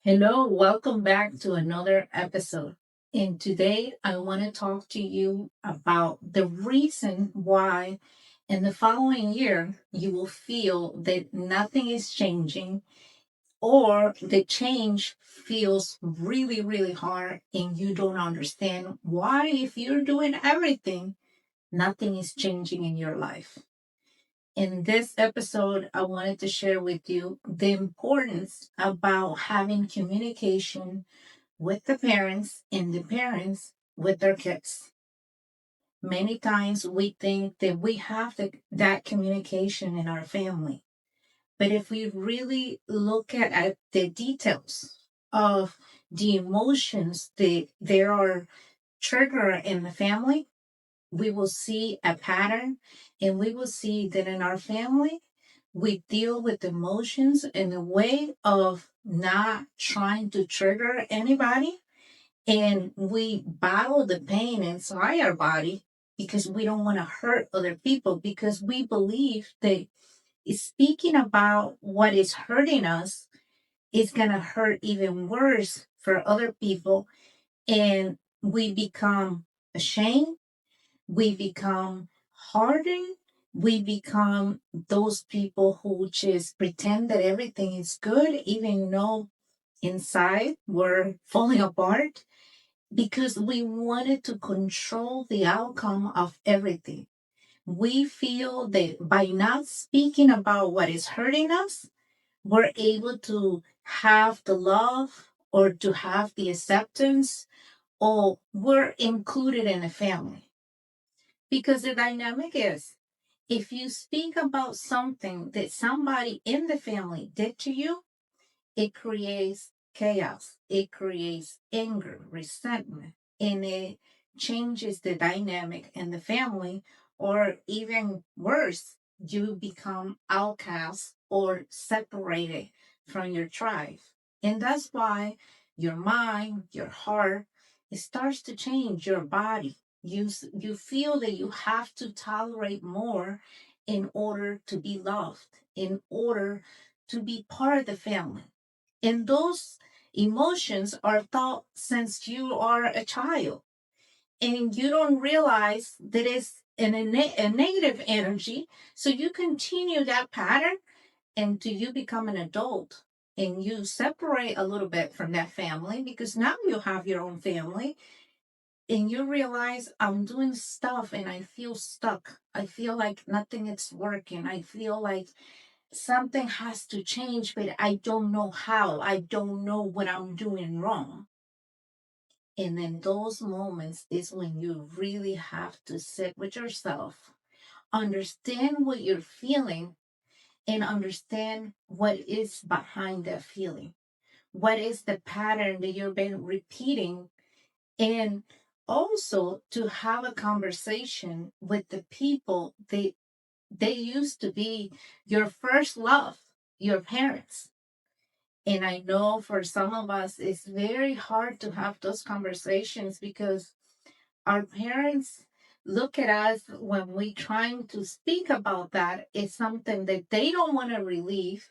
Hello, welcome back to another episode. And today I want to talk to you about the reason why in the following year you will feel that nothing is changing or the change feels really, really hard and you don't understand why, if you're doing everything, nothing is changing in your life. In this episode, I wanted to share with you the importance about having communication with the parents and the parents with their kids. Many times we think that we have that communication in our family. But if we really look at the details of the emotions that there are trigger in the family, we will see a pattern and we will see that in our family, we deal with emotions in a way of not trying to trigger anybody, and we battle the pain inside our body because we don't want to hurt other people, because we believe that speaking about what is hurting us is going to hurt even worse for other people. And we become ashamed, we become hardened, we become those people who just pretend that everything is good, even though inside we're falling apart because we wanted to control the outcome of everything. We feel that by not speaking about what is hurting us, we're able to have the love or to have the acceptance, or we're included in a family. Because the dynamic is, if you speak about something that somebody in the family did to you, it creates chaos, it creates anger, resentment, and it changes the dynamic in the family, or even worse, you become outcast or separated from your tribe. And that's why your mind, your heart, it starts to change your body. You feel that you have to tolerate more in order to be loved, in order to be part of the family. And those emotions are thought since you are a child. And you don't realize that it's a negative energy. So you continue that pattern until you become an adult and you separate a little bit from that family, because now you have your own family and you realize I'm doing stuff and I feel stuck. I feel like nothing is working. I feel like something has to change, but I don't know how. I don't know what I'm doing wrong. And in those moments is when you really have to sit with yourself, understand what you're feeling, and understand what is behind that feeling. What is the pattern that you've been repeating? And also to have a conversation with the people that they used to be your first love, your parents. And I know for some of us, it's very hard to have those conversations because our parents look at us when we trying to speak about that. It's something that they don't want to relieve.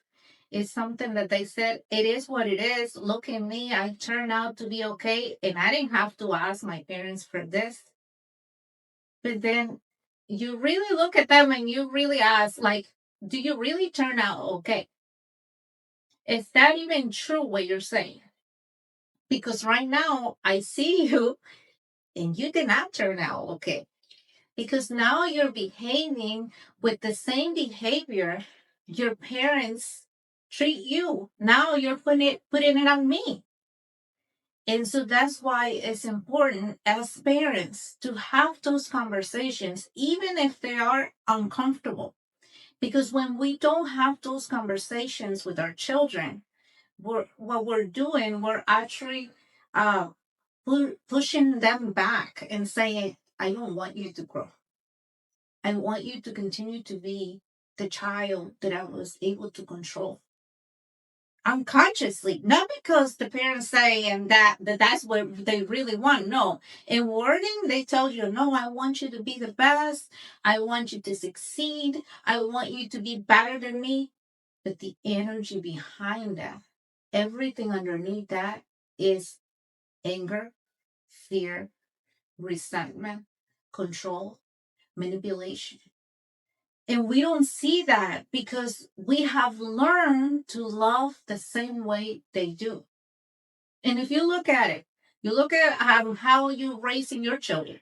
It's something that they said, it is what it is. Look at me. I turned out to be okay. And I didn't have to ask my parents for this. But then you really look at them and you really ask, like, do you really turn out okay? Is that even true what you're saying? Because right now I see you and you did not turn out okay. Because now you're behaving with the same behavior your parents treat you. Now you're putting it on me. And so that's why it's important as parents to have those conversations, even if they are uncomfortable. Because when we don't have those conversations with our children, what we're doing, we're actually uh, pushing them back and saying, I don't want you to grow. I want you to continue to be the child that I was able to control unconsciously, not because the parents say and that's what they really want. No, in wording they tell you, no, I want you to be the best, I want you to succeed, I want you to be better than me. But the energy behind that everything underneath that is anger, fear, resentment, control, manipulation. And we don't see that because we have learned to love the same way they do. And if you look at it, you look at how you're raising your children,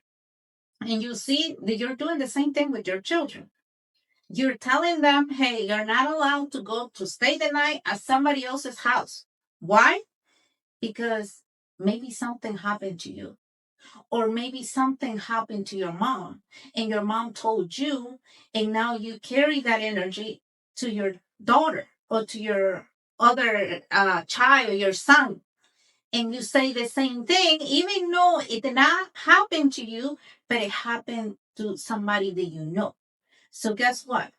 and you see that you're doing the same thing with your children. You're telling them, hey, you're not allowed to go to stay the night at somebody else's house. Why? Because maybe something happened to you, or maybe something happened to your mom, and your mom told you, and now you carry that energy to your daughter or to your other child, your son, and you say the same thing, even though it did not happen to you, but it happened to somebody that you know. So, guess what?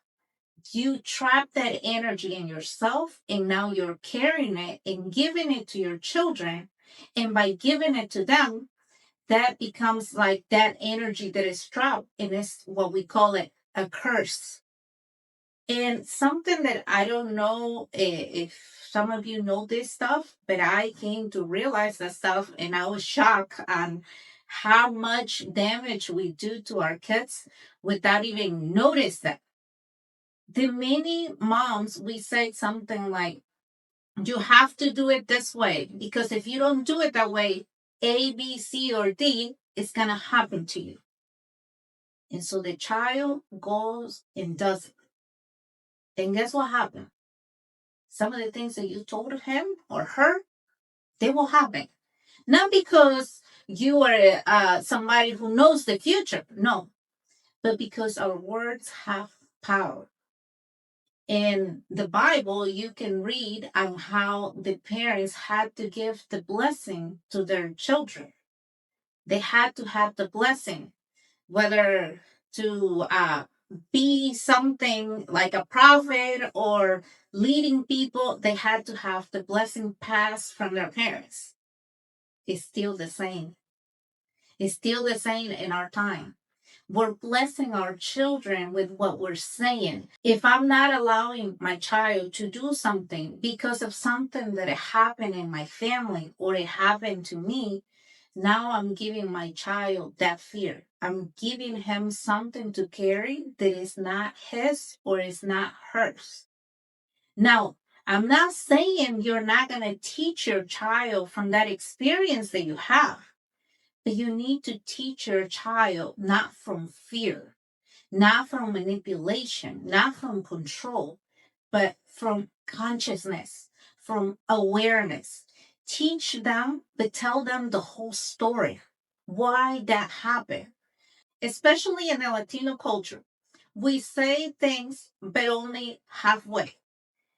You trap that energy in yourself, and now you're carrying it and giving it to your children. And by giving it to them, that becomes like that energy that is trapped, and it's what we call it a curse. And something that I don't know if some of you know this stuff, but I came to realize that stuff, and I was shocked on how much damage we do to our kids without even notice that. The many moms, we say something like, you have to do it this way, because if you don't do it that way, A, B, C, or D is going to happen to you. And so the child goes and does it. And guess what happened? Some of the things that you told him or her, they will happen. Not because you are somebody who knows the future, no, but because our words have power. In the Bible, you can read on how the parents had to give the blessing to their children. They had to have the blessing, whether to be something like a prophet or leading people, they had to have the blessing passed from their parents. It's still the same. It's still the same in our time. We're blessing our children with what we're saying. If I'm not allowing my child to do something because of something that happened in my family or it happened to me, now I'm giving my child that fear. I'm giving him something to carry that is not his or is not hers. Now, I'm not saying you're not going to teach your child from that experience that you have, but you need to teach your child not from fear, not from manipulation, not from control, but from consciousness, from awareness. Teach them, but tell them the whole story, why that happened. Especially in the Latino culture, we say things, but only halfway.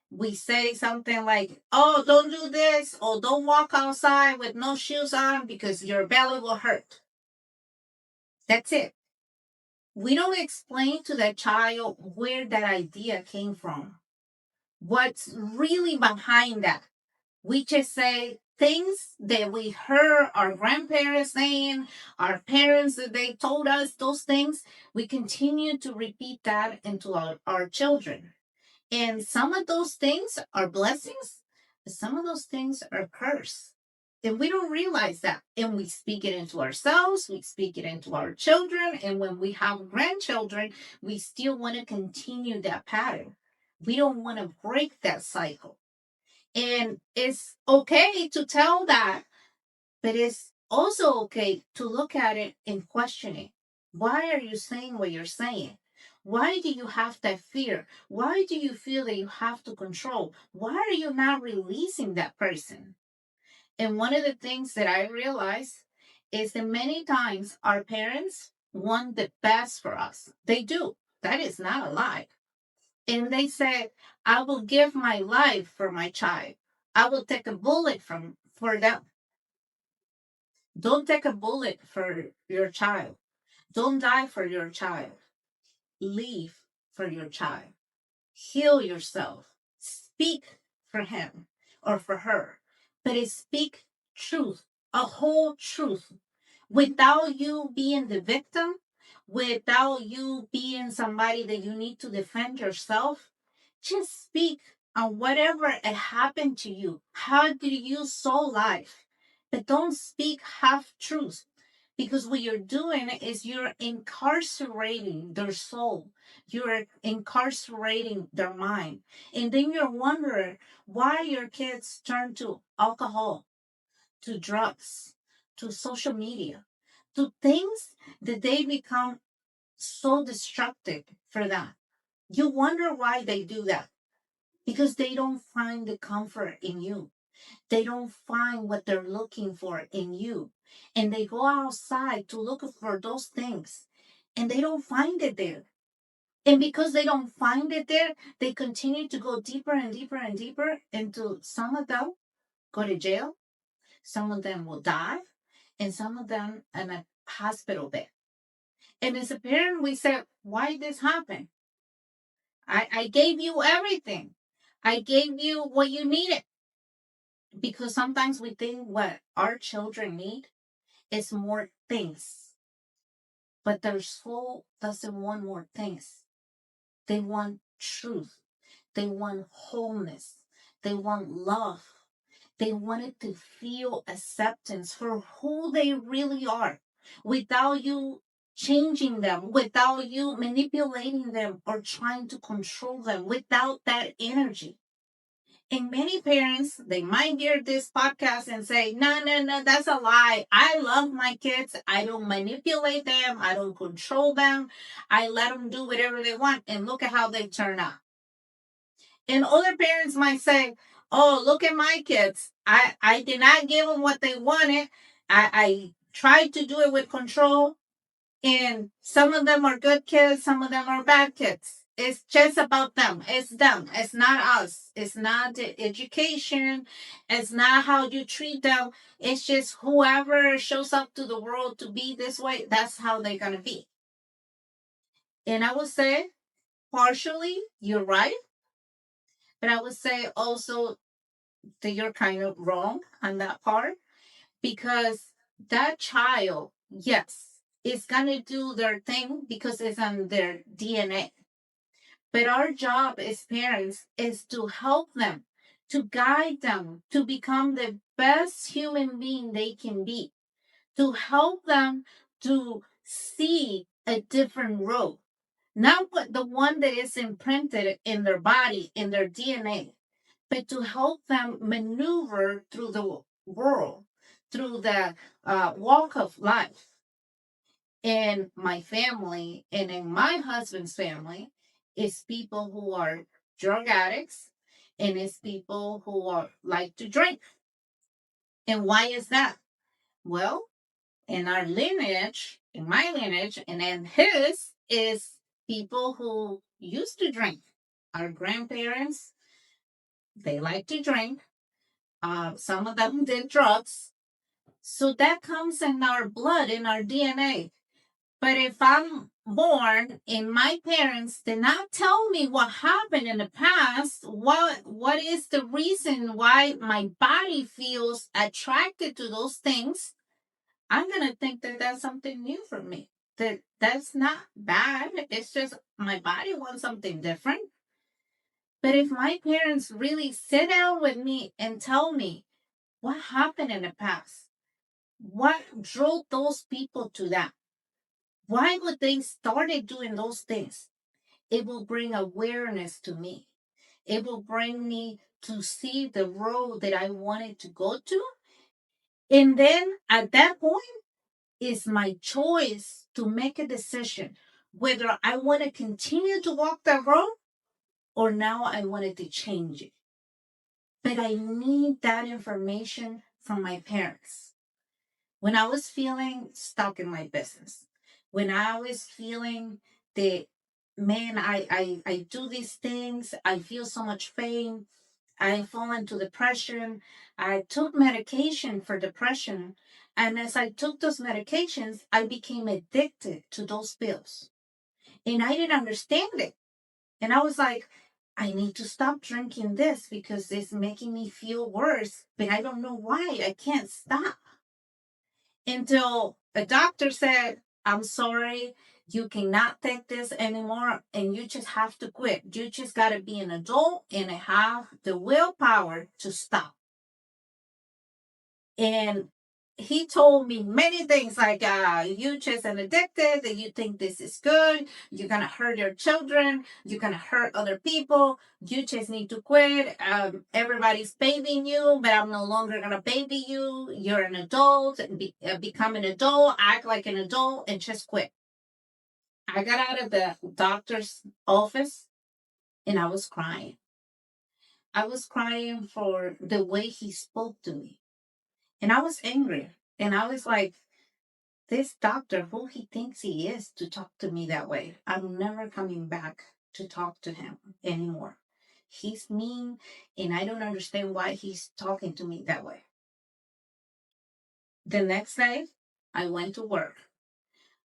We say something like, oh, don't do this, or don't walk outside with no shoes on because your belly will hurt. That's it. We don't explain to that child where that idea came from, what's really behind that. We just say things that we heard our grandparents saying, our parents that they told us those things. We continue to repeat that into our children. And some of those things are blessings, but some of those things are curse. And we don't realize that. And we speak it into ourselves, we speak it into our children. And when we have grandchildren, we still want to continue that pattern. We don't want to break that cycle. And it's okay to tell that, but it's also okay to look at it and question it. Why are you saying what you're saying? Why do you have that fear? Why do you feel that you have to control? Why are you not releasing that person? And one of the things that I realize is that many times our parents want the best for us. They do. That is not a lie. And they say, I will give my life for my child. I will take a bullet for them. Don't take a bullet for your child. Don't die for your child. Live for your child. Heal yourself. Speak for him or for her. But speak truth, a whole truth, without you being the victim, without you being somebody that you need to defend yourself. Just speak on whatever it happened to you. How did you saw life? But don't speak half truths, because what you're doing is you're incarcerating their soul. You're incarcerating their mind. And then you're wondering why your kids turn to alcohol, to drugs, to social media, to things that they become so destructive for them. You wonder why they do that, because they don't find the comfort in you. They don't find what they're looking for in you. And they go outside to look for those things and they don't find it there. And because they don't find it there, they continue to go deeper and deeper and deeper into, some of them go to jail, some of them will die, and some of them in a hospital bed. And as a parent, we said, why this happened? I gave you everything. I gave you what you needed. Because sometimes we think what our children need is more things, but their soul doesn't want more things. They want truth. They want wholeness. They want love. They wanted to feel acceptance for who they really are without you changing them, without you manipulating them or trying to control them, without that energy. And many parents, they might hear this podcast and say, no, no, no, that's a lie. I love my kids. I don't manipulate them. I don't control them. I let them do whatever they want. And look at how they turn out. And other parents might say, oh, look at my kids. I did not give them what they wanted. I tried to do it with control. And some of them are good kids, some of them are bad kids. It's just about them. It's them. It's not us. It's not the education. It's not how you treat them. It's just whoever shows up to the world to be this way, that's how they're going to be. And I would say, partially, you're right. But I would say also that you're kind of wrong on that part, because that child, yes, is going to do their thing because it's on their DNA. But our job as parents is to help them, to guide them to become the best human being they can be, to help them to see a different road, not what the one that is imprinted in their body, in their DNA, but to help them maneuver through the world, through the walk of life. In my family and in my husband's family, is people who are drug addicts, and it's people who are like to drink. And why is that? Well, in our lineage, in my lineage, and in his, is people who used to drink. Our grandparents, they like to drink. Some of them did drugs. So that comes in our blood, in our DNA. But if I'm born and my parents did not tell me what happened in the past, what is the reason why my body feels attracted to those things, I'm going to think that that's something new for me. That's not bad. It's just my body wants something different. But if my parents really sit down with me and tell me what happened in the past, what drove those people to that? Why would they started doing those things? It will bring awareness to me. It will bring me to see the road that I wanted to go to. And then at that point, it's my choice to make a decision whether I want to continue to walk that road or now I wanted to change it. But I need that information from my parents. When I was feeling stuck in my business, when I was feeling that, man, I do these things, I feel so much pain, I fall into depression, I took medication for depression. And as I took those medications, I became addicted to those pills. And I didn't understand it. And I was like, I need to stop drinking this because it's making me feel worse, but I don't know why. I can't stop until a doctor said, I'm sorry, You cannot take this anymore and you just have to quit. You just got to be an adult and have the willpower to stop. And he told me many things like, you just an addicted, that you think this is good, you're gonna hurt your children, you're gonna hurt other people, you just need to quit. Everybody's babying you, but I'm no longer gonna baby you. You're an adult, become an adult, act like an adult, and just quit. I got out of the doctor's office and I was crying. I was crying for the way he spoke to me. And I was angry. And I was like, this doctor, who he thinks he is to talk to me that way. I'm never coming back to talk to him anymore. He's mean, and I don't understand why he's talking to me that way. The next day, I went to work.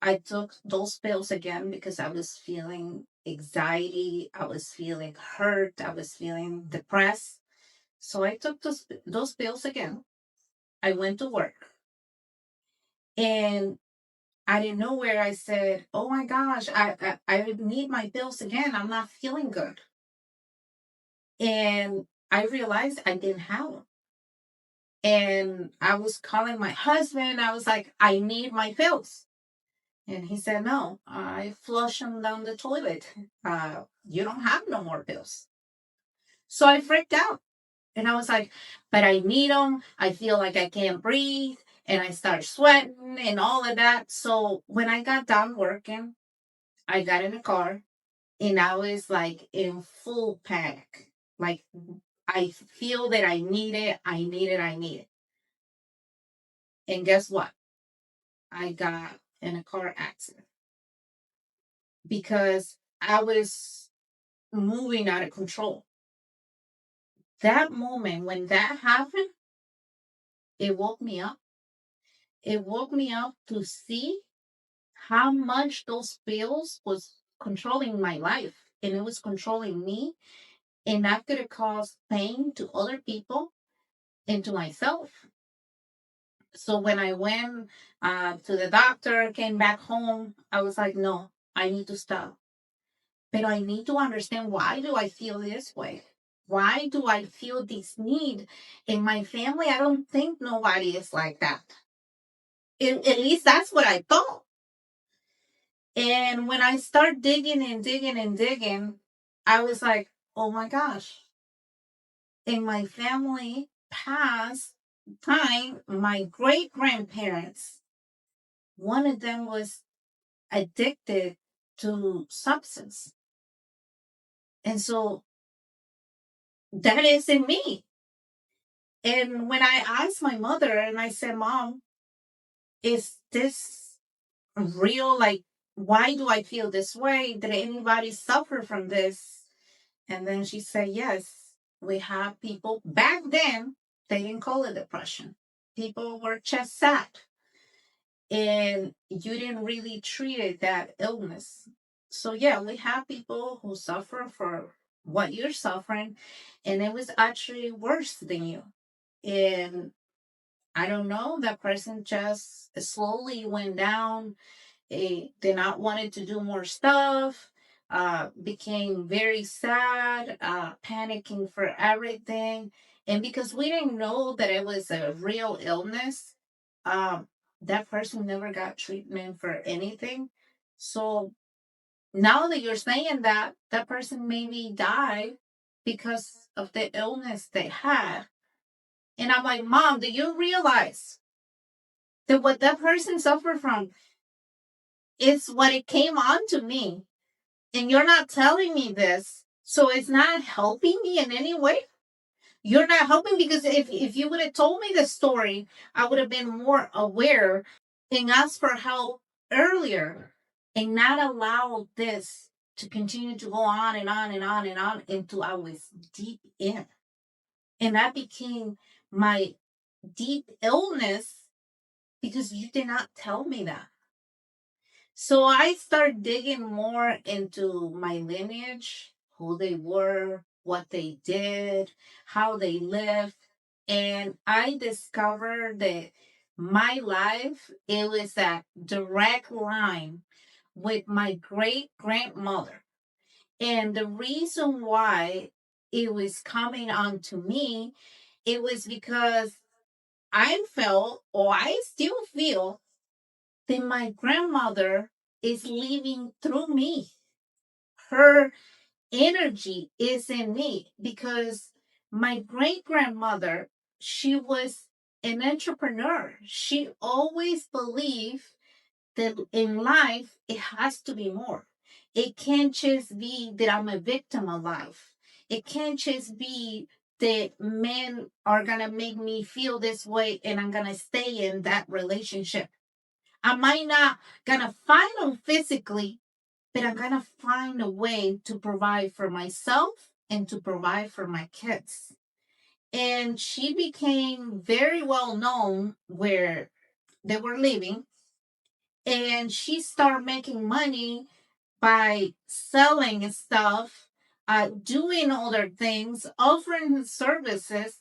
I took those pills again because I was feeling anxiety. I was feeling hurt. I was feeling depressed. So I took those pills again. I went to work. And I didn't know where I said, "Oh my gosh, I need my pills again. I'm not feeling good." And I realized I didn't have them. And I was calling my husband. I was like, "I need my pills." And he said, "No, I flush them down the toilet. You don't have no more pills." So I freaked out. And I was like, "But I need them. I feel like I can't breathe." And I start sweating and all of that. So when I got done working, I got in the car and I was like in full panic. Like, I feel that I need it, I need it, I need it. And guess what? I got in a car accident because I was moving out of control. That moment when that happened, it woke me up. It woke me up to see how much those pills was controlling my life, and it was controlling me, and that could have caused pain to other people and to myself. So when I went to the doctor, came back home, I was like, no, I need to stop. But I need to understand, why do I feel this way? Why do I feel this need? In my family, I don't think nobody is like that. At least that's what I thought. And when I start digging and digging and digging, I was like, oh my gosh. In my family past time, my great grandparents, one of them was addicted to substance. And so that is in me. And when I asked my mother and I said, Mom, is this real? Like, why do I feel this way? Did anybody suffer from this? And then she said, yes, we have people back then, they didn't call it depression. People were just sad. And you didn't really treat that illness. So yeah, we have people who suffer for what you're suffering, and it was actually worse than you. And I don't know, that person just slowly went down. Did not wanted to do more stuff, became very sad, panicking for everything. And because we didn't know that it was a real illness, um, that person never got treatment for anything. So now that you're saying that, that person maybe died because of the illness they had. And I'm like, Mom, do you realize that what that person suffered from is what it came on to me? And you're not telling me this. So it's not helping me in any way. You're not helping, because if you would have told me the story, I would have been more aware and asked for help earlier, and not allow this to continue to go on and on and on and on until I was deep in. And that became my deep illness because you did not tell me that. So I started digging more into my lineage, who they were, what they did, how they lived. And I discovered that my life, it was a direct line with my great grandmother. And the reason why it was coming on to me, it was because I felt, or I still feel, that my grandmother is living through me. Her energy is in me because my great grandmother, she was an entrepreneur. She always believed that in life it has to be more. It can't just be that I'm a victim of life. It can't just be that men are gonna make me feel this way and I'm gonna stay in that relationship. I might not gonna find them physically, but I'm gonna find a way to provide for myself and to provide for my kids. And she became very well known where they were living, and she started making money by selling stuff, doing other things, offering services,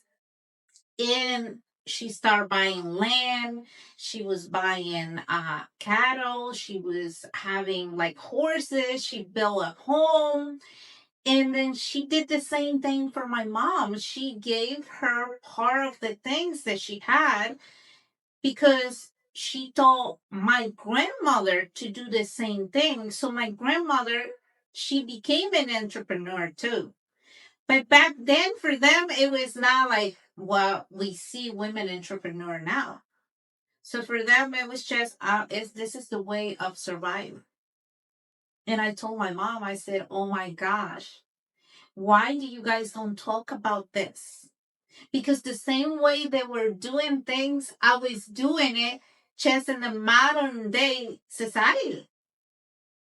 and she started buying land. She was buying cattle. She was having like horses. She built a home. And then she did the same thing for my mom. She gave her part of the things that she had because she told my grandmother to do the same thing. So my grandmother, she became an entrepreneur too. But back then for them, it was not like what we see women entrepreneur now. So for them, it was just, this is the way of surviving. And I told my mom, I said, oh my gosh, why do you guys don't talk about this? Because the same way they were doing things, I was doing it just in the modern day society.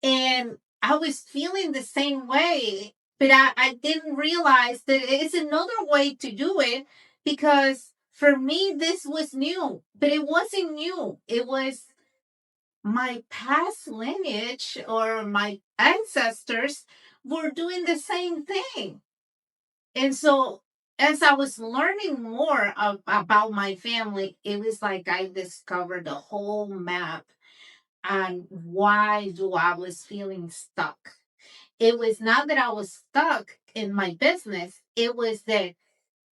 And I was feeling the same way, but I didn't realize that it's another way to do it because for me, this was new, but it wasn't new. It was my past lineage or my ancestors were doing the same thing. And so, as I was learning more about my family, it was like I discovered the whole map on why do I was feeling stuck. It was not that I was stuck in my business. It was that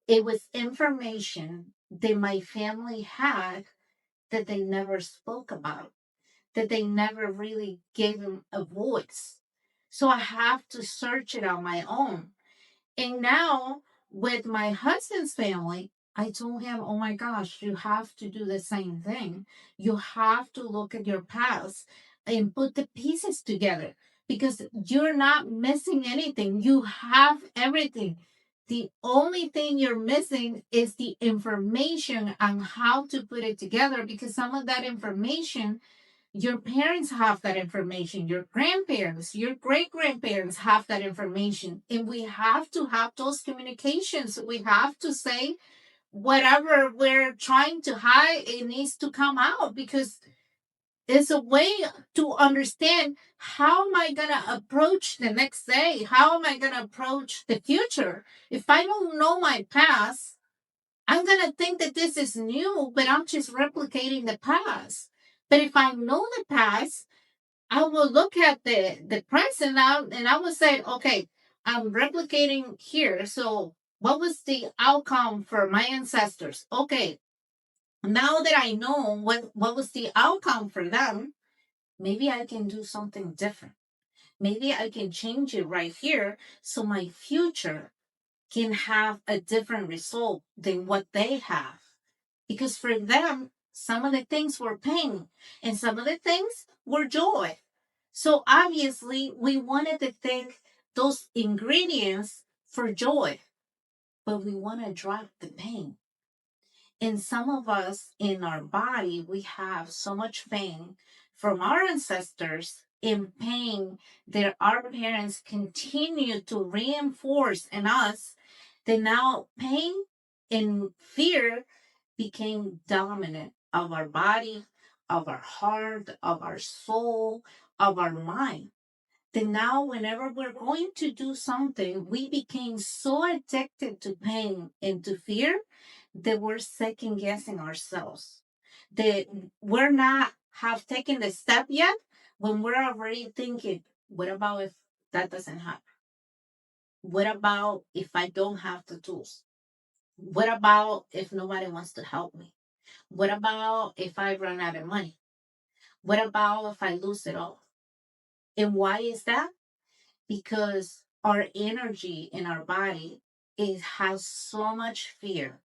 it was information that my family had that they never spoke about, that they never really gave them a voice. So I have to search it on my own. And now with my husband's family, I told him, oh my gosh, you have to do the same thing. You have to look at your past and put the pieces together because you're not missing anything. You have everything. The only thing you're missing is the information on how to put it together because some of that information your parents have that information, your grandparents, your great grandparents have that information. And we have to have those communications. We have to say whatever we're trying to hide, it needs to come out because it's a way to understand how am I going to approach the next day? How am I going to approach the future? If I don't know my past, I'm going to think that this is new, but I'm just replicating the past. But if I know the past, I will look at the present now and I will say, okay, I'm replicating here. So what was the outcome for my ancestors? Okay, now that I know what was the outcome for them, maybe I can do something different. Maybe I can change it right here so my future can have a different result than what they have. Because for them, some of the things were pain and some of the things were joy. So obviously, we wanted to take those ingredients for joy, but we want to drop the pain. And some of us in our body, we have so much pain from our ancestors in pain that our parents continue to reinforce in us that now pain and fear became dominant of our body, of our heart, of our soul, of our mind. Then now, whenever we're going to do something, we became so addicted to pain and to fear that we're second guessing ourselves. That we're not have taken the step yet, when we're already thinking, what about if that doesn't happen? What about if I don't have the tools? What about if nobody wants to help me? What about if I run out of money? What about if I lose it all? And why is that? Because our energy in our body, it has so much fear,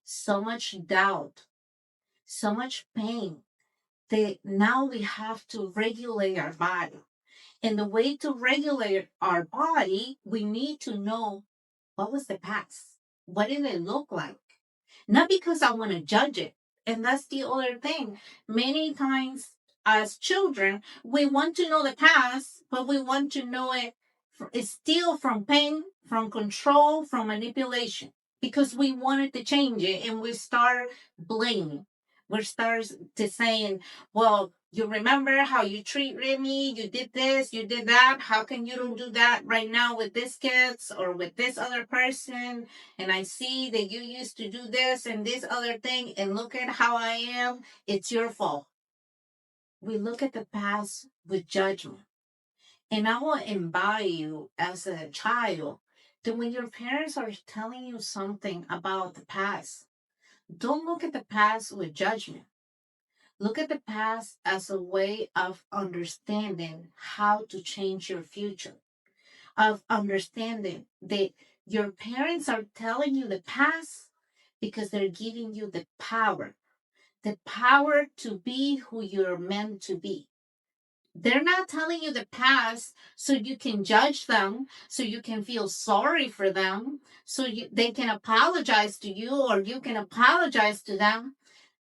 so much doubt, so much pain that now we have to regulate our body. And the way to regulate our body, we need to know what was the past? What did it look like? Not because I want to judge it. And that's the other thing. Many times as children, we want to know the past, but we want to know it it's still from pain, from control, from manipulation, because we wanted to change it and we start blaming. We start to saying, well, you remember how you treated me, you did this, you did that. How can you don't do that right now with this kids or with this other person? And I see that you used to do this and this other thing, and look at how I am. It's your fault. We look at the past with judgment. And I will invite you as a child that when your parents are telling you something about the past, don't look at the past with judgment. Look at the past as a way of understanding how to change your future, of understanding that your parents are telling you the past because they're giving you the power to be who you're meant to be. They're not telling you the past so you can judge them, so you can feel sorry for them, so they can apologize to you or you can apologize to them.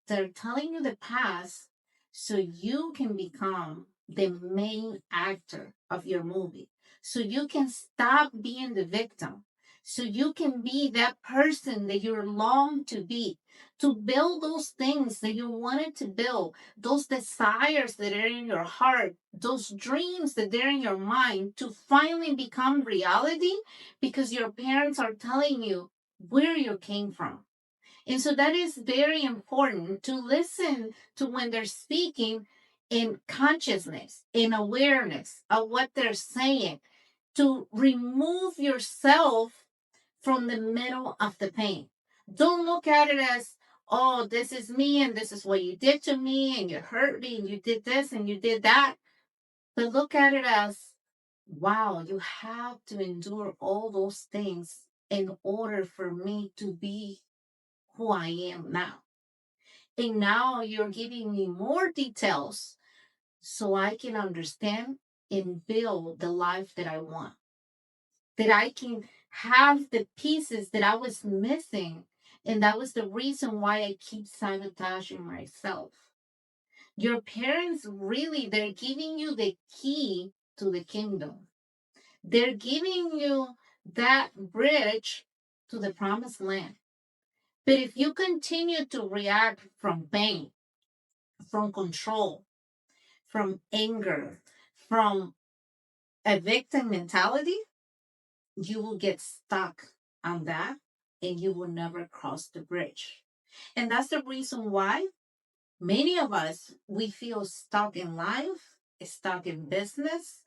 They're telling you the past so you can become the main actor of your movie. So you can stop being the victim. So you can be that person that you long to be, to build those things that you wanted to build, those desires that are in your heart, those dreams that are in your mind to finally become reality because your parents are telling you where you came from. And so that is very important to listen to when they're speaking in consciousness, in awareness of what they're saying, to remove yourself from the middle of the pain. Don't look at it as, oh, this is me and this is what you did to me and you hurt me and you did this and you did that. But look at it as, wow, you have to endure all those things in order for me to be who I am now. And now you're giving me more details so I can understand and build the life that I want, that I can have the pieces that I was missing. And that was the reason why I keep sabotaging myself. Your parents really, they're giving you the key to the kingdom. They're giving you that bridge to the promised land. But if you continue to react from pain, from control, from anger, from a victim mentality, you will get stuck on that and you will never cross the bridge. And that's the reason why many of us, we feel stuck in life, stuck in business,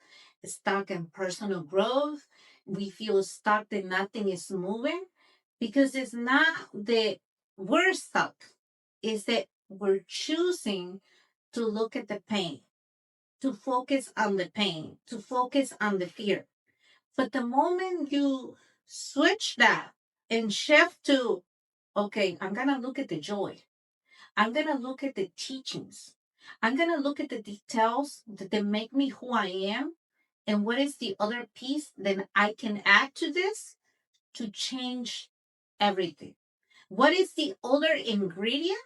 stuck in personal growth. We feel stuck that nothing is moving because it's not that we're stuck, it's that we're choosing to look at the pain, to focus on the pain, to focus on the fear. But the moment you switch that and shift to, okay, I'm going to look at the joy, I'm going to look at the teachings, I'm going to look at the details that they make me who I am. And what is the other piece that I can add to this to change everything? What is the other ingredient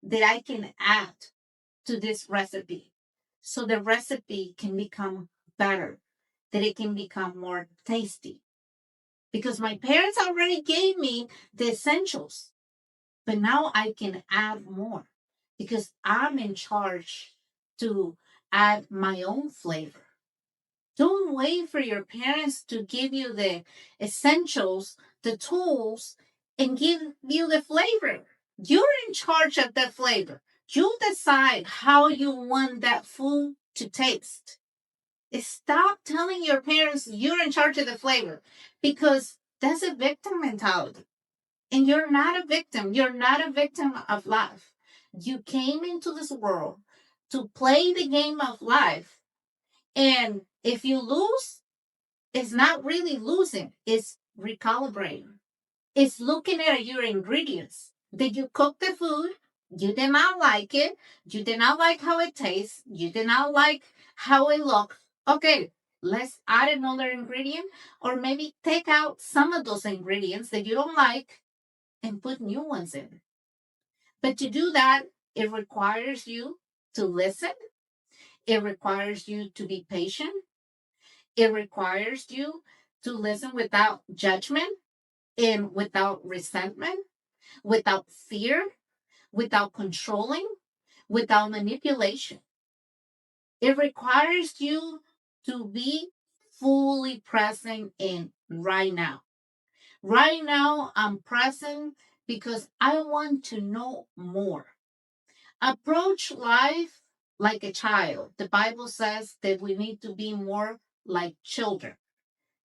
that I can add to this recipe so the recipe can become better, that it can become more tasty? Because my parents already gave me the essentials, but now I can add more because I'm in charge to add my own flavor. Don't wait for your parents to give you the essentials, the tools, and give you the flavor. You're in charge of that flavor. You decide how you want that food to taste. Stop telling your parents you're in charge of the flavor because that's a victim mentality. And you're not a victim. You're not a victim of life. You came into this world to play the game of life. And if you lose, it's not really losing, it's recalibrating. It's looking at your ingredients. Did you cook the food? You did not like it. You did not like how it tastes. You did not like how it looked. Okay, let's add another ingredient or maybe take out some of those ingredients that you don't like and put new ones in. But to do that, it requires you to listen. It requires you to be patient. It requires you to listen without judgment and without resentment, without fear, without controlling, without manipulation. It requires you to be fully present in right now. Right now, I'm present because I want to know more. Approach life like a child. The Bible says that we need to be more like children.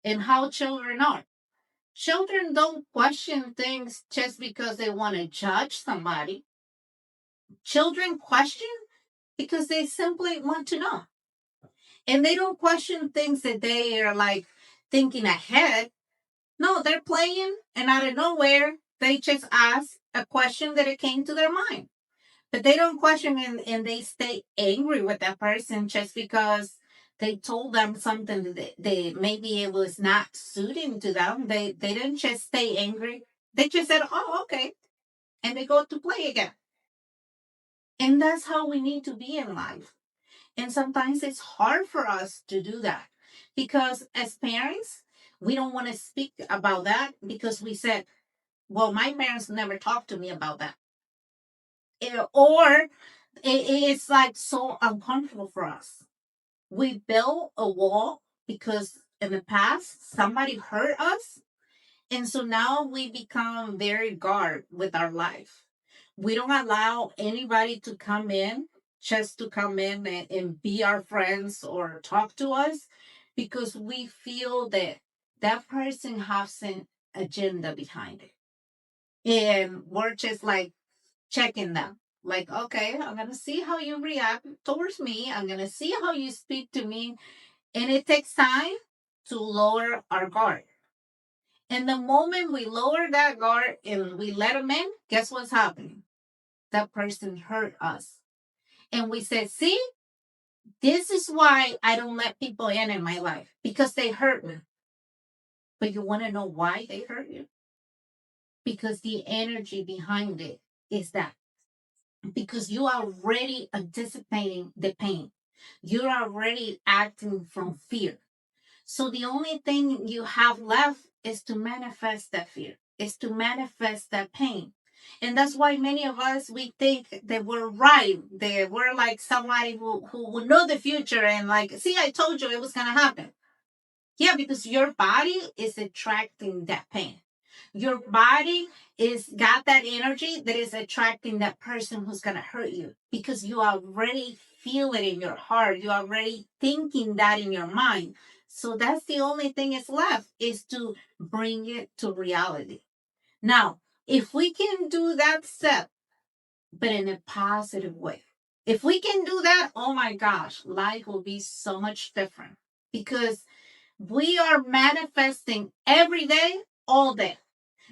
And how children are. Children don't question things just because they want to judge somebody. Children question because they simply want to know. And they don't question things that they are like thinking ahead. No, they're playing, and out of nowhere, they just ask a question that it came to their mind. But they don't question and they stay angry with that person just because they told them something that they maybe it was not suiting to them. They didn't just stay angry. They just said, "Oh, okay," and they go to play again. And that's how we need to be in life. And sometimes it's hard for us to do that because as parents, we don't want to speak about that because we said, "Well, my parents never talked to me about that." Or it's like so uncomfortable for us. We build a wall because in the past somebody hurt us, and so now we become very guard with our life. We don't allow anybody to come in just to come in and be our friends or talk to us because we feel that that person has an agenda behind it. And we're just like checking them. Like, okay, I'm going to see how you react towards me. I'm going to see how you speak to me. And it takes time to lower our guard. And the moment we lower that guard and we let them in, guess what's happening? That person hurt us. And we said, see, this is why I don't let people in my life because they hurt me. But you want to know why they hurt you? Because the energy behind it is that. Because you are already anticipating the pain. You're already acting from fear. So the only thing you have left is to manifest that fear, is to manifest that pain. And that's why many of us we think that we're right. That we're like somebody who will know the future and like, see, I told you it was gonna happen. Yeah, because your body is attracting that pain. Your body is got that energy that is attracting that person who's gonna hurt you because you already feel it in your heart. You already thinking that in your mind. So that's the only thing is left is to bring it to reality. Now, if we can do that step, but in a positive way, if we can do that, oh my gosh, life will be so much different because we are manifesting every day, all day.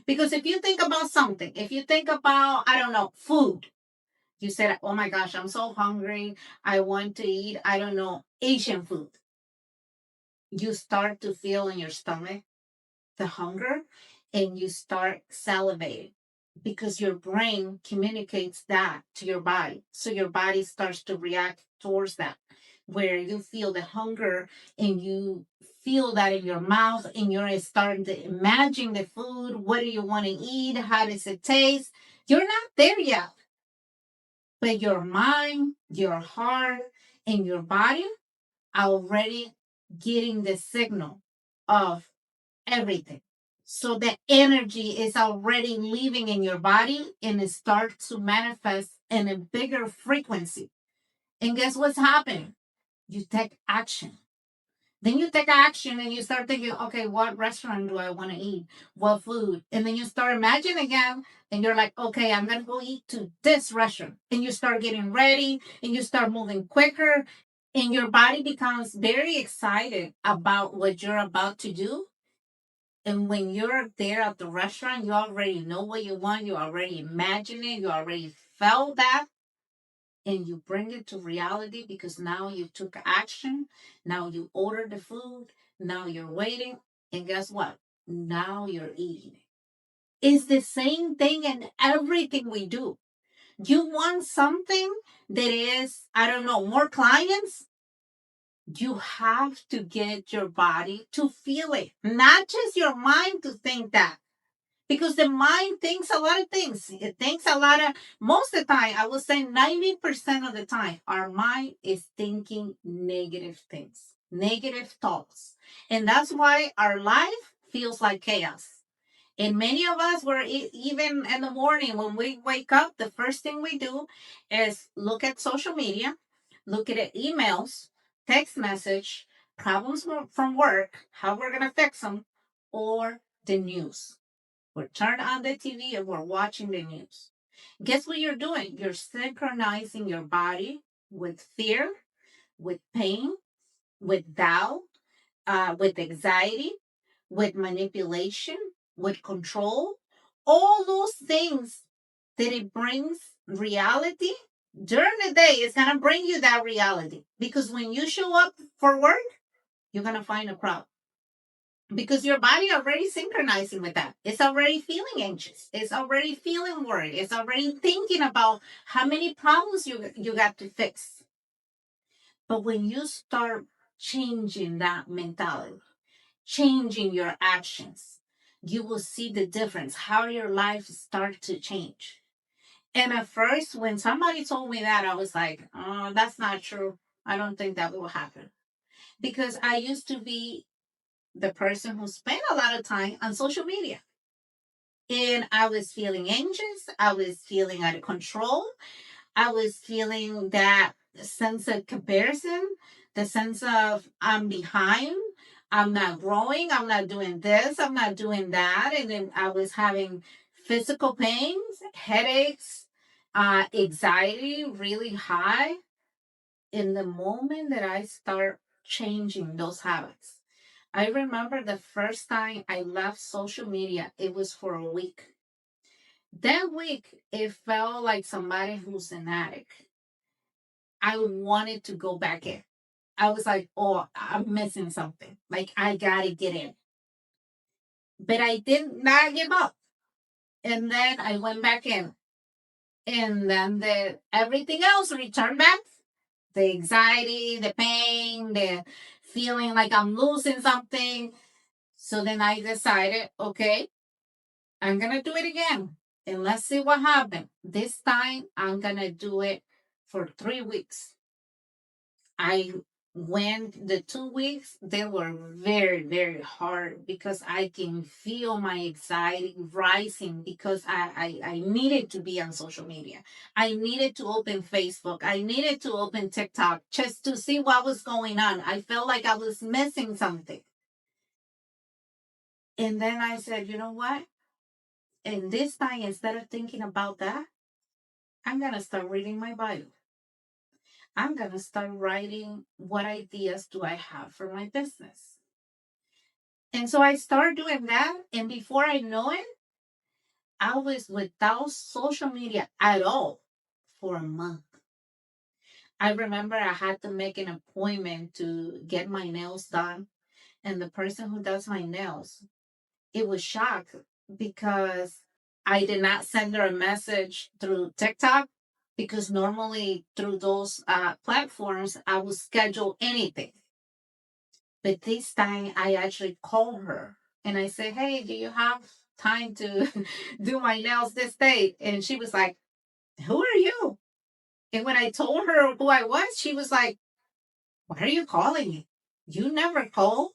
Because if you think about something, if you think about, I don't know, food, you said, oh my gosh, I'm so hungry. I want to eat, I don't know, Asian food. You start to feel in your stomach the hunger and you start salivating because your brain communicates that to your body. So your body starts to react towards that, where you feel the hunger and you feel that in your mouth and you're starting to imagine the food. What do you want to eat? How does it taste? You're not there yet, but your mind, your heart, and your body are already getting the signal of everything. So the energy is already leaving in your body and it starts to manifest in a bigger frequency. And guess what's happening? You take action. Then you take action and you start thinking, okay, what restaurant do I want to eat? What food? And then you start imagining again and you're like, okay, I'm going to go eat to this restaurant. And you start getting ready and you start moving quicker and your body becomes very excited about what you're about to do. And when you're there at the restaurant, you already know what you want. You already imagine it. You already felt that and you bring it to reality because now you took action. Now you order the food. Now you're waiting. And guess what? Now you're eating. It's the same thing in everything we do. You want something that is, I don't know, more clients? You have to get your body to feel it, not just your mind to think that because the mind thinks a lot of things. It thinks a lot of, most of the time, I would say 90% of the time, our mind is thinking negative things, negative thoughts. And that's why our life feels like chaos. And many of us were even in the morning when we wake up, the first thing we do is look at social media, look at emails, text message, problems from work, how we're going to fix them, or the news. We're turned on the TV and we're watching the news. Guess what you're doing? You're synchronizing your body with fear, with pain, with doubt, with anxiety, with manipulation, with control. All those things that it brings reality during the day is going to bring you that reality. Because when you show up for work, you're going to find a crowd because your body already synchronizing with that. It's already feeling anxious. It's already feeling worried. It's already thinking about how many problems you got to fix. But when you start changing that mentality, changing your actions, you will see the difference, how your life start to change. And at first, when somebody told me that, I was like, oh, that's not true. I don't think that will happen. Because I used to be the person who spent a lot of time on social media. And I was feeling anxious. I was feeling out of control. I was feeling that sense of comparison, the sense of I'm behind, I'm not growing, I'm not doing this, I'm not doing that. And then I was having physical pains, headaches, anxiety really high. In the moment that I start changing those habits, I remember the first time I left social media, it was for a week. That week, it felt like somebody who's an addict. I wanted to go back in. I was like, oh, I'm missing something. Like, I gotta get in. But I did not give up. And then I went back in. And then everything else returned back. The anxiety, the pain, the feeling like I'm losing something. So then I decided, okay, I'm gonna do it again. And let's see what happens. This time I'm gonna do it for 3 weeks. I went the 2 weeks, they were very, very hard because I can feel my anxiety rising because I needed to be on social media. I needed to open Facebook. I needed to open TikTok just to see what was going on. I felt like I was missing something. And then I said, you know what? And this time, instead of thinking about that, I'm going to start reading my Bible. I'm going to start writing what ideas do I have for my business. And so I started doing that. And before I know it, I was without social media at all for a month. I remember I had to make an appointment to get my nails done. And the person who does my nails, it was shocked because I did not send her a message through TikTok because normally through those platforms, I would schedule anything. But this time I actually called her and I said, hey, do you have time to do my nails this day? And she was like, who are you? And when I told her who I was, she was like, why are you calling me? You never call.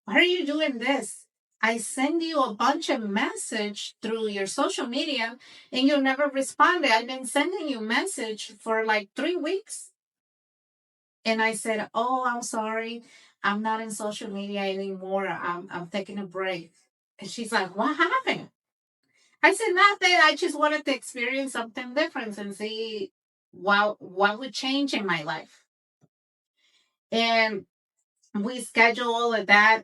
Why are you doing this? I send you a bunch of message through your social media and you never responded. I've been sending you message for like 3 weeks And I said, "Oh, I'm sorry. I'm not in social media anymore. I'm taking a break." And she's like, "What happened?" I said, "Nothing. I just wanted to experience something different and see what would change in my life." And we scheduled all of that.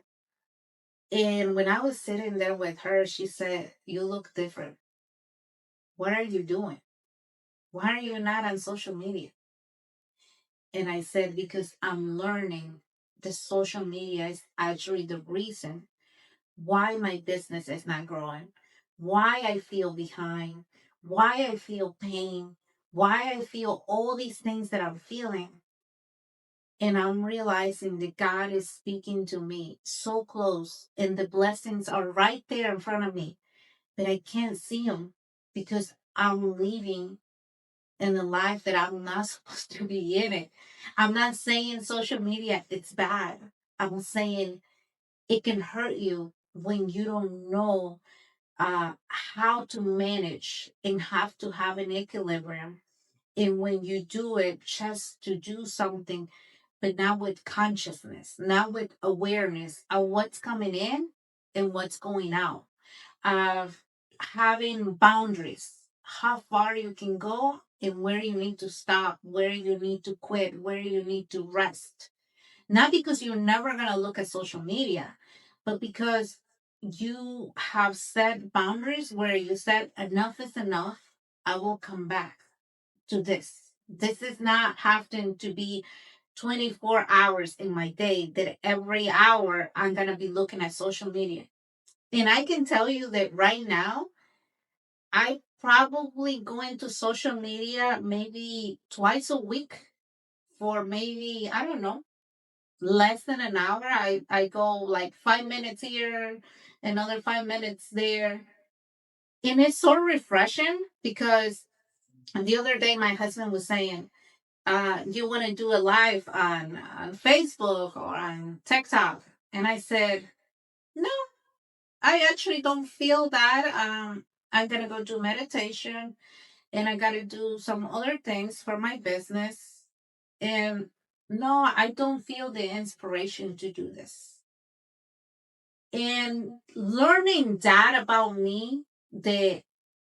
And when I was sitting there with her, she said, "You look different. What are you doing? Why are you not on social media?" And I said, "Because I'm learning the social media is actually the reason why my business is not growing, why I feel behind, why I feel pain, why I feel all these things that I'm feeling." And I'm realizing that God is speaking to me so close, and the blessings are right there in front of me, but I can't see them because I'm living in the life that I'm not supposed to be in it. I'm not saying social media it's bad. I'm saying it can hurt you when you don't know how to manage and have to have an equilibrium. And when you do it just to do something, but not with consciousness, not with awareness of what's coming in and what's going out, of having boundaries, how far you can go and where you need to stop, where you need to quit, where you need to rest. Not because you're never going to look at social media, but because you have set boundaries where you said, enough is enough. I will come back to this. This is not having to be 24 hours in my day that every hour I'm going to be looking at social media. And I can tell you that right now, I probably go into social media maybe twice a week for maybe, I don't know, less than an hour. I go like 5 minutes here, another 5 minutes there. And it's so refreshing because the other day my husband was saying, you want to do a live on Facebook or on TikTok? And I said, no, I actually don't feel that. I'm going to go do meditation and I got to do some other things for my business. And no, I don't feel the inspiration to do this. And learning that about me, that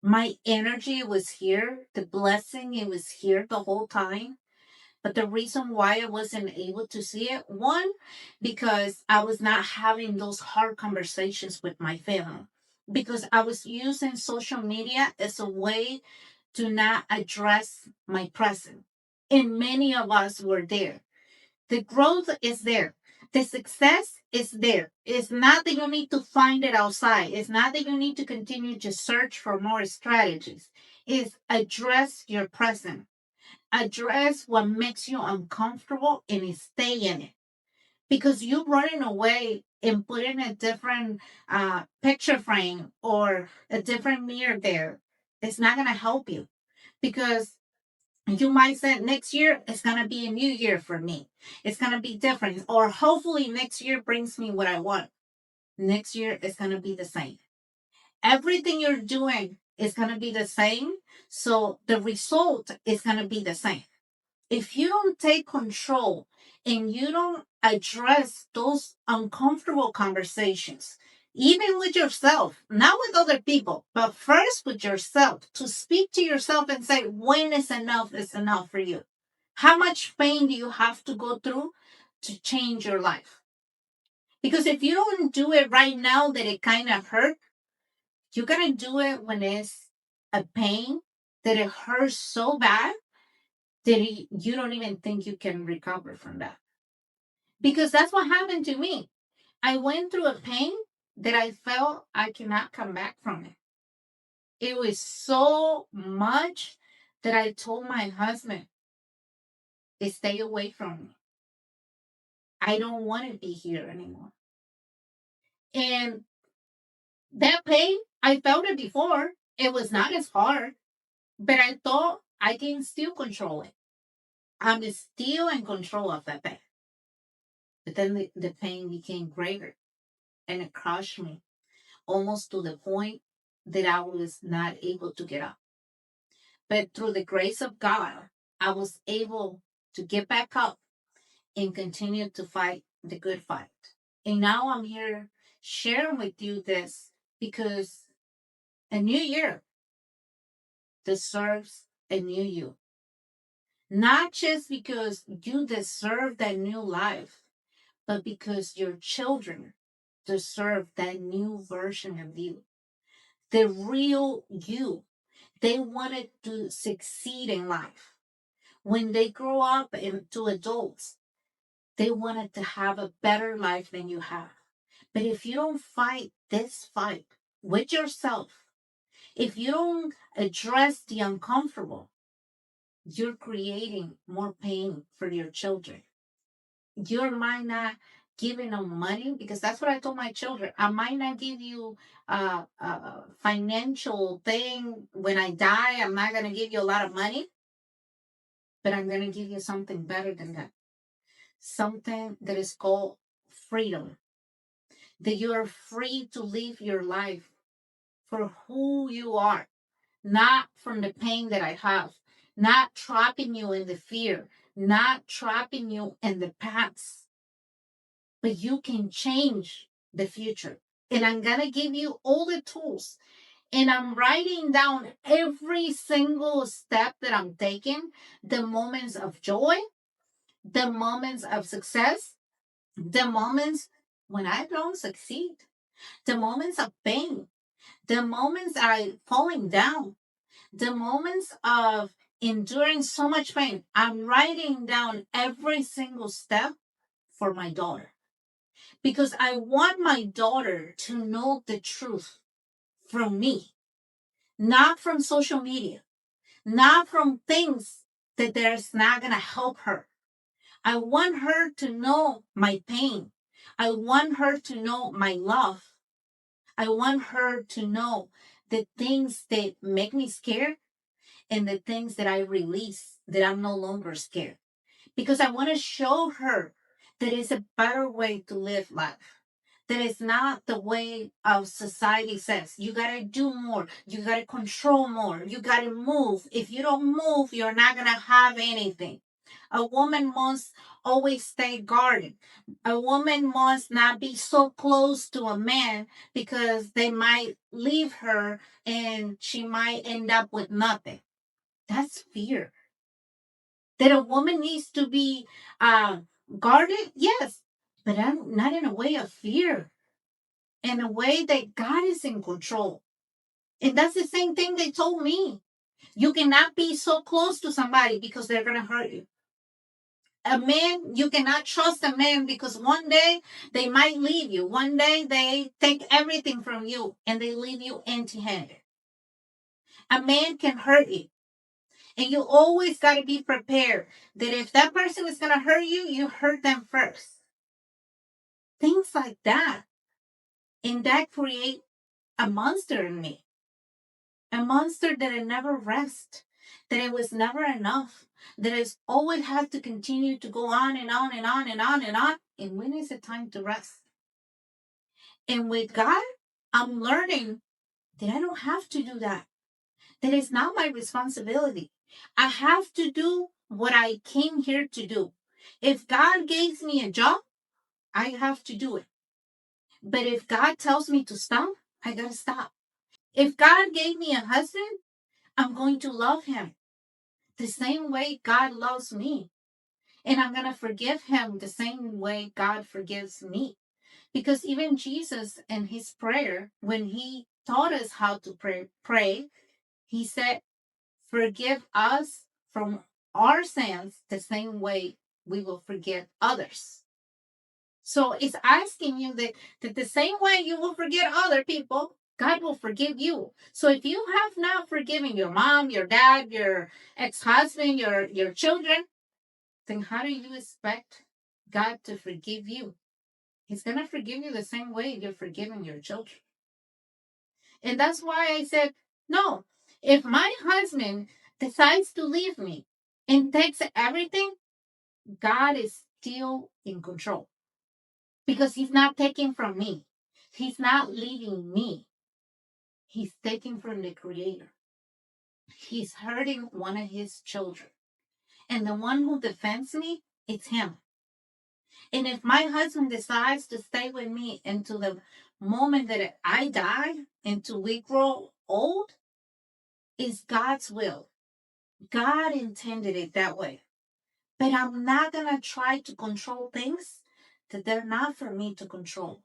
my energy was here, the blessing, it was here the whole time. But the reason why I wasn't able to see it, one, because I was not having those hard conversations with my family, because I was using social media as a way to not address my present. And many of us were there. The growth is there. The success is there. It's not that you need to find it outside. It's not that you need to continue to search for more strategies. It's address your present. Address what makes you uncomfortable and stay in it. Because you running away and putting a different picture frame or a different mirror there, it's not going to help you. Because you might say next year it's going to be a new year for me. It's going to be different. Or hopefully next year brings me what I want. Next year it's going to be the same. Everything you're doing is going to be the same. So the result is going to be the same. If you don't take control and you don't address those uncomfortable conversations, even with yourself, not with other people, but first with yourself, to speak to yourself and say, when is enough for you? How much pain do you have to go through to change your life? Because if you don't do it right now that it kind of hurt, you're going to do it when it's a pain that it hurts so bad that you don't even think you can recover from that. Because that's what happened to me. I went through a pain that I felt I cannot come back from it. It was so much that I told my husband, stay away from me. I don't want to be here anymore. And that pain, I felt it before. It was not as hard, but I thought I can still control it. I'm still in control of that pain. But then the pain became greater and it crushed me almost to the point that I was not able to get up. But through the grace of God, I was able to get back up and continue to fight the good fight. And now I'm here sharing with you this because a new year deserves a new you. Not just because you deserve that new life, but because your children deserve that new version of you, the real you. They wanted to succeed in life. When they grow up into adults, they wanted to have a better life than you have. But if you don't fight this fight with yourself, if you don't address the uncomfortable, you're creating more pain for your children. You might not giving them money because that's what I told my children. I might not give you a financial thing when I die. I'm not going to give you a lot of money, but I'm going to give you something better than that. Something that is called freedom. That you are free to live your life for who you are, not from the pain that I have, not trapping you in the fear, not trapping you in the past, but you can change the future. And I'm going to give you all the tools. And I'm writing down every single step that I'm taking, the moments of joy, the moments of success, the moments when I don't succeed, the moments of pain, the moments I falling down, the moments of enduring so much pain. I'm writing down every single step for my daughter because I want my daughter to know the truth from me, not from social media, not from things that there's not going to help her. I want her to know my pain. I want her to know my love. I want her to know the things that make me scared and the things that I release that I'm no longer scared. Because I want to show her that it's a better way to live life. That is not the way of society says. You gotta do more. You gotta control more. You gotta move. If you don't move, you're not gonna have anything. A woman must always stay guarded. A woman must not be so close to a man because they might leave her and she might end up with nothing. That's fear. That a woman needs to be uh, guarded, yes, but not in a way of fear, in a way that God is in control. And that's the same thing they told me. You cannot be so close to somebody because they're going to hurt you. A man, you cannot trust a man because one day they might leave you. One day they take everything from you and they leave you empty handed. A man can hurt you. And you always got to be prepared that if that person is going to hurt you, you hurt them first. Things like that. And that create a monster in me. A monster that it never rests, that it was never enough, that it's always had to continue to go on and on and on and on and on. And when is it time to rest? And with God, I'm learning that I don't have to do that. That is not my responsibility. I have to do what I came here to do. If God gives me a job, I have to do it. But if God tells me to stop, I gotta stop. If God gave me a husband, I'm going to love him the same way God loves me. And I'm going to forgive him the same way God forgives me. Because even Jesus in his prayer, when he taught us how to pray, he said, forgive us from our sins the same way we will forgive others. So it's asking you that the same way you will forgive other people, God will forgive you. So if you have not forgiven your mom, your dad, your ex-husband, your children, then how do you expect God to forgive you? He's going to forgive you the same way you're forgiving your children. And that's why I said, no, if my husband decides to leave me and takes everything, God is still in control because he's not taking from me. He's not leaving me. He's taking from the creator. He's hurting one of his children. And the one who defends me, it's him. And if my husband decides to stay with me into the moment that I die, until we grow old, is God's will. God intended it that way. But I'm not going to try to control things that they're not for me to control.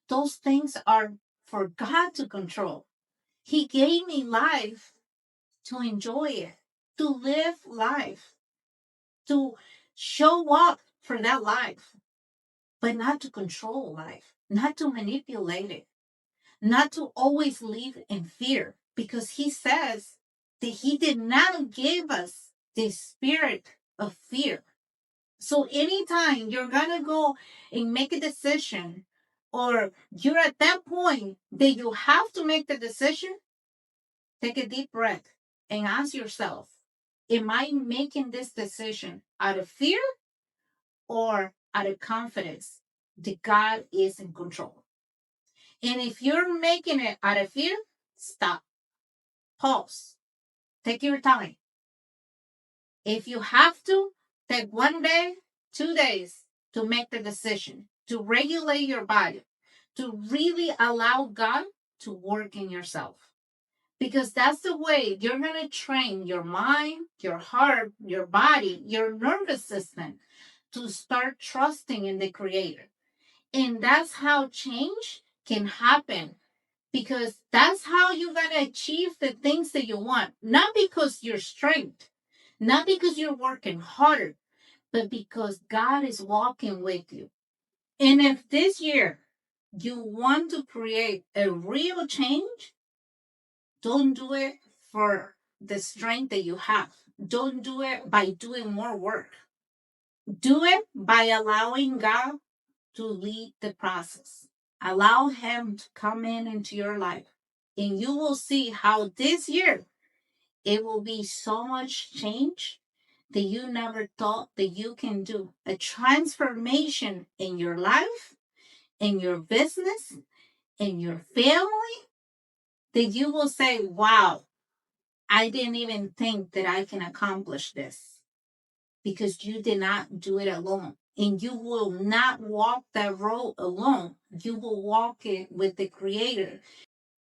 Those things are for God to control. He gave me life to enjoy it, to live life, to show up for that life, but not to control life, not to manipulate it, not to always live in fear, because He says that He did not give us the spirit of fear. So anytime you're gonna go and make a decision, or you're at that point that you have to make the decision, take a deep breath and ask yourself, am I making this decision out of fear or out of confidence that God is in control? And if you're making it out of fear, stop, pause, take your time. If you have to, take 1 day, 2 days to make the decision, to regulate your body, to really allow God to work in yourself. Because that's the way you're going to train your mind, your heart, your body, your nervous system to start trusting in the Creator. And that's how change can happen, because that's how you're going to achieve the things that you want. Not because you're strength, not because you're working harder, but because God is walking with you. And if this year you want to create a real change, don't do it for the strength that you have. Don't do it by doing more work. Do it by allowing God to lead the process. Allow Him to come in into your life. And you will see how this year it will be so much change that you never thought that you can do. A transformation in your life, in your business, in your family, that you will say, wow, I didn't even think that I can accomplish this, because you did not do it alone. And you will not walk that road alone. You will walk it with the Creator.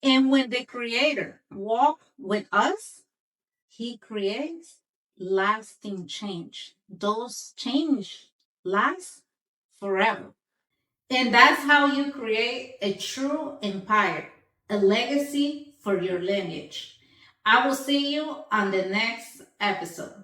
And when the Creator walk with us, He creates lasting change. Those change last forever. And that's how you create a true empire, a legacy for your lineage. I will see you on the next episode.